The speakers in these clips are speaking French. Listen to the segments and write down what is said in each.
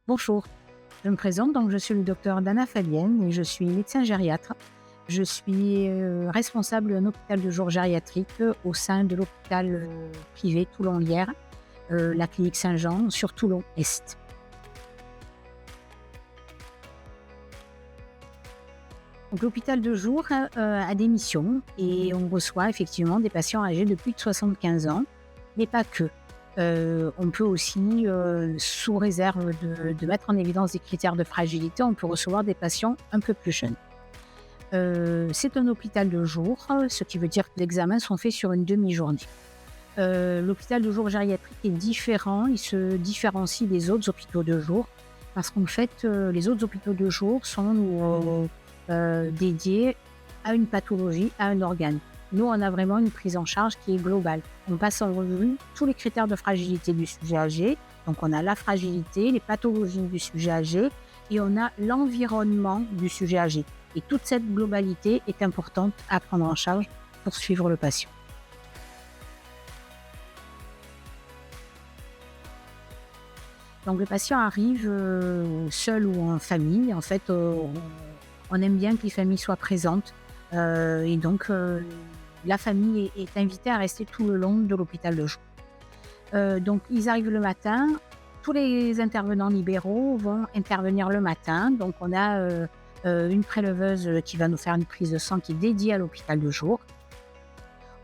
Bonjour, je me présente, donc je suis le docteur Dana Fabienne et je suis médecin gériatre. Je suis responsable d'un hôpital de jour gériatrique au sein de l'hôpital privé Toulon-Lierre, la clinique Saint-Jean sur Toulon-Est. Donc, l'hôpital de jour a des missions et on reçoit effectivement des patients âgés de plus de 75 ans, mais pas que. On peut aussi, sous réserve de mettre en évidence des critères de fragilité, on peut recevoir des patients un peu plus jeunes. C'est un hôpital de jour, ce qui veut dire que les examens sont faits sur une demi-journée. L'hôpital de jour gériatrique est différent, il se différencie des autres hôpitaux de jour parce qu'en fait, les autres hôpitaux de jour sont dédiés à une pathologie, à un organe. Nous, on a vraiment une prise en charge qui est globale. On passe en revue tous les critères de fragilité du sujet âgé. Donc, on a la fragilité, les pathologies du sujet âgé et on a l'environnement du sujet âgé. Et toute cette globalité est importante à prendre en charge pour suivre le patient. Donc, le patient arrive seul ou en famille. En fait, on aime bien que les familles soient présentes. Et donc, la famille est invitée à rester tout le long de l'hôpital de jour. Donc, ils arrivent le matin. Tous les intervenants libéraux vont intervenir le matin. Donc, on a une préleveuse qui va nous faire une prise de sang qui est dédiée à l'hôpital de jour.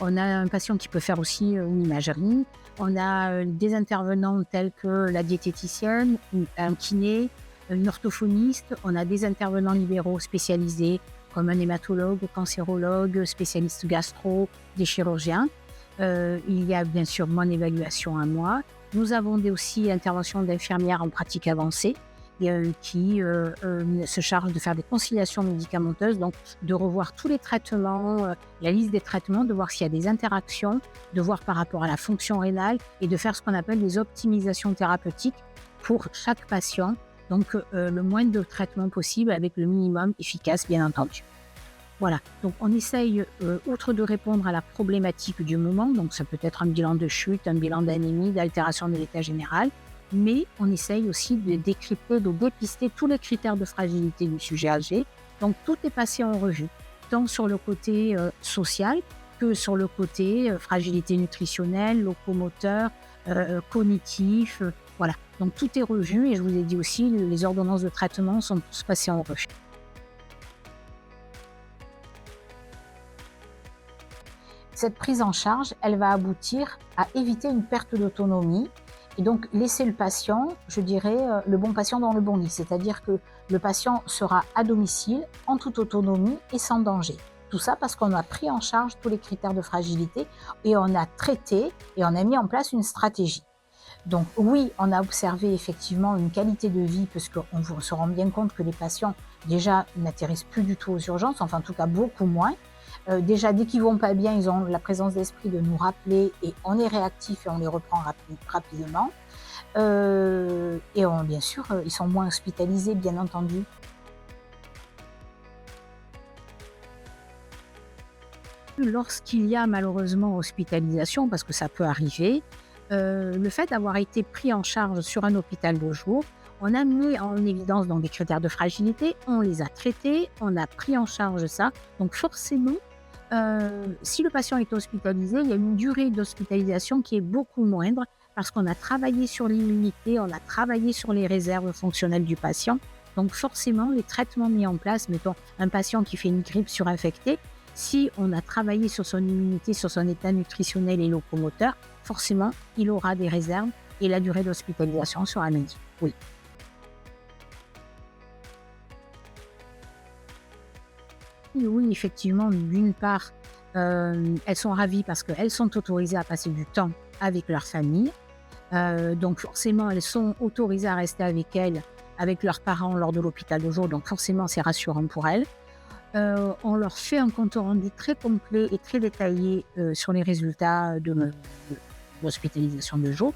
On a un patient qui peut faire aussi une imagerie. On a des intervenants tels que la diététicienne, un kiné, une orthophoniste. On a des intervenants libéraux spécialisés comme un hématologue, cancérologue, spécialiste gastro, des chirurgiens. Il y a bien sûr mon évaluation à moi. Nous avons aussi interventions d'infirmières en pratique avancée qui se chargent de faire des conciliations médicamenteuses, donc de revoir tous les traitements, la liste des traitements, de voir s'il y a des interactions, de voir par rapport à la fonction rénale et de faire ce qu'on appelle des optimisations thérapeutiques pour chaque patient. Donc, le moins de traitements possible avec le minimum efficace, bien entendu. Voilà, donc on essaye, outre de répondre à la problématique du moment, donc ça peut être un bilan de chute, un bilan d'anémie, d'altération de l'état général, mais on essaye aussi de décrypter, de dépister tous les critères de fragilité du sujet âgé. Donc tout est passé en revue, tant sur le côté social que sur le côté fragilité nutritionnelle, locomoteur, cognitif, voilà. Donc tout est revu et je vous ai dit aussi, les ordonnances de traitement sont tous passées en revue. Cette prise en charge, elle va aboutir à éviter une perte d'autonomie et donc laisser le patient, je dirais, le bon patient dans le bon lit. C'est-à-dire que le patient sera à domicile, en toute autonomie et sans danger. Tout ça parce qu'on a pris en charge tous les critères de fragilité et on a traité et on a mis en place une stratégie. Donc oui, on a observé effectivement une qualité de vie parce qu'on se rend bien compte que les patients déjà n'atterrissent plus du tout aux urgences, enfin en tout cas beaucoup moins. Déjà, dès qu'ils vont pas bien, ils ont la présence d'esprit de nous rappeler et on est réactif et on les reprend rapidement. Bien sûr, ils sont moins hospitalisés, bien entendu. Lorsqu'il y a malheureusement hospitalisation, parce que ça peut arriver, le fait d'avoir été pris en charge sur un hôpital de jour, on a mis en évidence donc des critères de fragilité, on les a traités, on a pris en charge ça. Donc forcément, si le patient est hospitalisé, il y a une durée d'hospitalisation qui est beaucoup moindre parce qu'on a travaillé sur l'immunité, on a travaillé sur les réserves fonctionnelles du patient. Donc forcément, les traitements mis en place, mettons un patient qui fait une grippe surinfectée, si on a travaillé sur son immunité, sur son état nutritionnel et locomoteur, forcément, il aura des réserves et la durée d'hospitalisation sera réduite. Oui. Oui, effectivement, d'une part, elles sont ravies parce qu'elles sont autorisées à passer du temps avec leur famille. Donc forcément, elles sont autorisées à rester avec elles, avec leurs parents lors de l'hôpital de jour, donc forcément, c'est rassurant pour elles. On leur fait un compte rendu très complet et très détaillé, sur les résultats de l'hospitalisation de jour.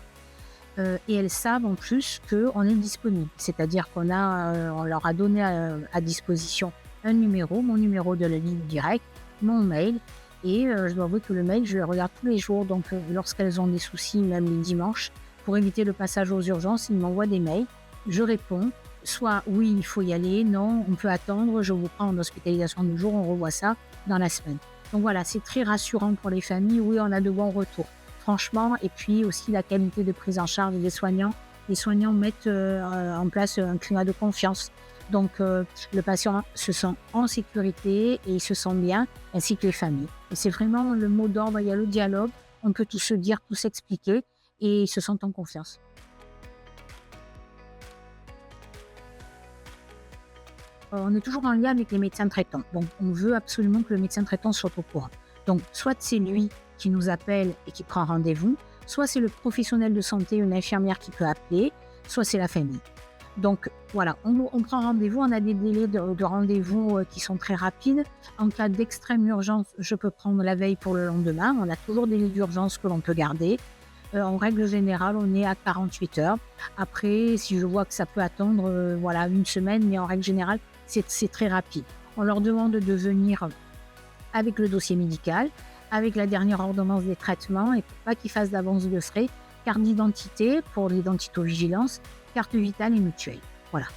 Et elles savent en plus qu'on est disponible. C'est-à-dire on leur a donné à disposition un numéro, mon numéro de la ligne directe, mon mail et je dois avouer que le mail, je le regarde tous les jours. Donc lorsqu'elles ont des soucis, même les dimanches, pour éviter le passage aux urgences, ils m'envoient des mails je réponds, soit oui, il faut y aller, non, on peut attendre, je vous prends en hospitalisation de jour, on revoit ça dans la semaine. Donc voilà, c'est très rassurant pour les familles, oui, on a de bons retours, franchement, et puis aussi la qualité de prise en charge des soignants. Les soignants mettent en place un climat de confiance. Donc le patient se sent en sécurité et il se sent bien, ainsi que les familles. Et c'est vraiment le mot d'ordre, il y a le dialogue, on peut tout se dire, tout s'expliquer, et ils se sentent en confiance. On est toujours en lien avec les médecins traitants. Donc, on veut absolument que le médecin traitant soit au courant. Donc, soit c'est lui qui nous appelle et qui prend rendez-vous, soit c'est le professionnel de santé, une infirmière qui peut appeler, soit c'est la famille. Donc, voilà, on prend rendez-vous, on a des délais de rendez-vous qui sont très rapides. En cas d'extrême urgence, je peux prendre la veille pour le lendemain. On a toujours des délais d'urgence que l'on peut garder. En règle générale, on est à 48 heures. Après, si je vois que ça peut attendre voilà, une semaine, mais en règle générale, c'est très rapide. On leur demande de venir avec le dossier médical, avec la dernière ordonnance des traitements et pour pas qu'ils fassent d'avance de frais, carte d'identité pour l'identitovigilance, carte vitale et mutuelle. Voilà.